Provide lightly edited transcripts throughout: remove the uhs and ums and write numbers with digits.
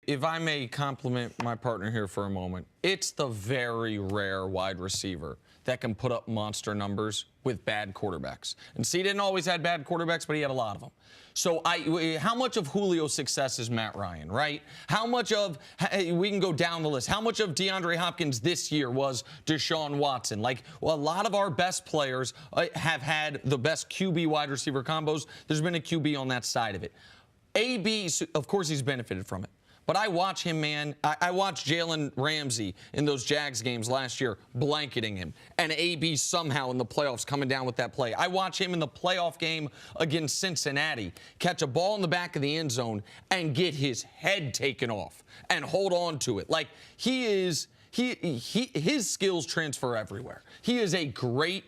If I may compliment my partner here for a moment, it's the very rare wide receiver that can put up monster numbers with bad quarterbacks. And see, he didn't always have bad quarterbacks, but he had a lot of them. So how much of Julio's success is Matt Ryan, right? How much of, we can go down the list, how much of DeAndre Hopkins this year was Deshaun Watson? Like, well, a lot of our best players have had the best QB wide receiver combos. There's been a QB on that side of it. AB, of course, he's benefited from it. But I watch him, man. I watched Jalen Ramsey in those Jags games last year blanketing him. And AB somehow in the playoffs coming down with that play. I watch him in the playoff game against Cincinnati catch a ball in the back of the end zone and get his head taken off and hold on to it. Like, his skills transfer everywhere. He is a great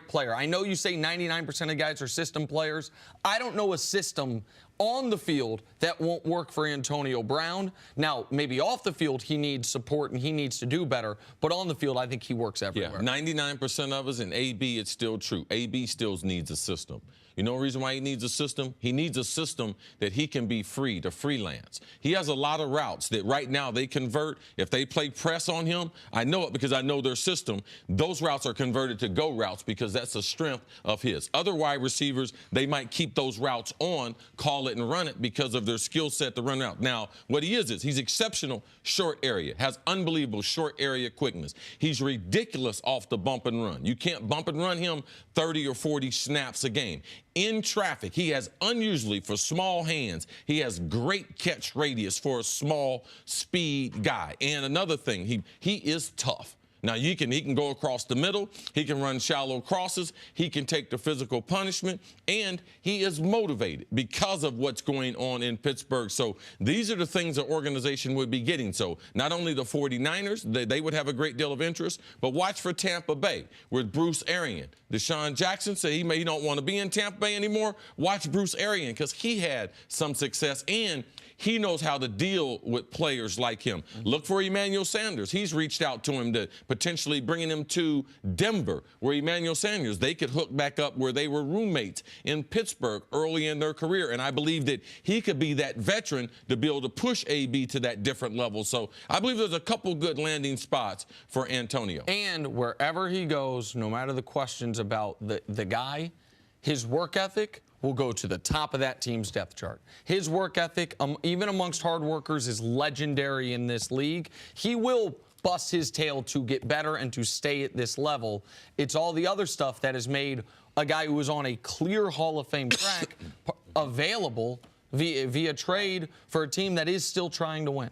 player. I know you say 99% of guys are system players. I don't know a system on the field that won't work for Antonio Brown. Now, maybe off the field, he needs support and he needs to do better. But on the field, I think he works everywhere. Yeah, 99% of us, and AB, it's still true. AB still needs a system. You know the reason why he needs a system? He needs a system that he can be free to freelance. He has a lot of routes that right now they convert. If they play press on him, I know it because I know their system. Those routes are converted to go routes because that's a strength of his. Other wide receivers, they might keep those routes on, call it and run it because of their skill set to run out. Now, what he is he's exceptional short area, has unbelievable short area quickness. He's ridiculous off the bump and run. You can't bump and run him 30 or 40 snaps a game. In traffic, he has unusually, for small hands, he has great catch radius for a small speed guy. And another thing, he is tough. Now, he can go across the middle. He can run shallow crosses. He can take the physical punishment. And he is motivated because of what's going on in Pittsburgh. So these are the things the organization would be getting. So not only the 49ers, they would have a great deal of interest, but watch for Tampa Bay with Bruce Arians. Deshaun Jackson said he don't want to be in Tampa Bay anymore. Watch Bruce Arians because he had some success and he knows how to deal with players like him. Look for Emmanuel Sanders. He's reached out to him to potentially bringing him to Denver, where Emmanuel Sanders, they could hook back up where they were roommates in Pittsburgh early in their career. And I believe that he could be that veteran to be able to push AB to that different level. So I believe there's a couple good landing spots for Antonio. And wherever he goes, no matter the questions about the guy, his work ethic will go to the top of that team's depth chart. His work ethic, even amongst hard workers, is legendary in this league. He will bust his tail to get better and to stay at this level. It's all the other stuff that has made a guy who was on a clear Hall of Fame track available via trade for a team that is still trying to win.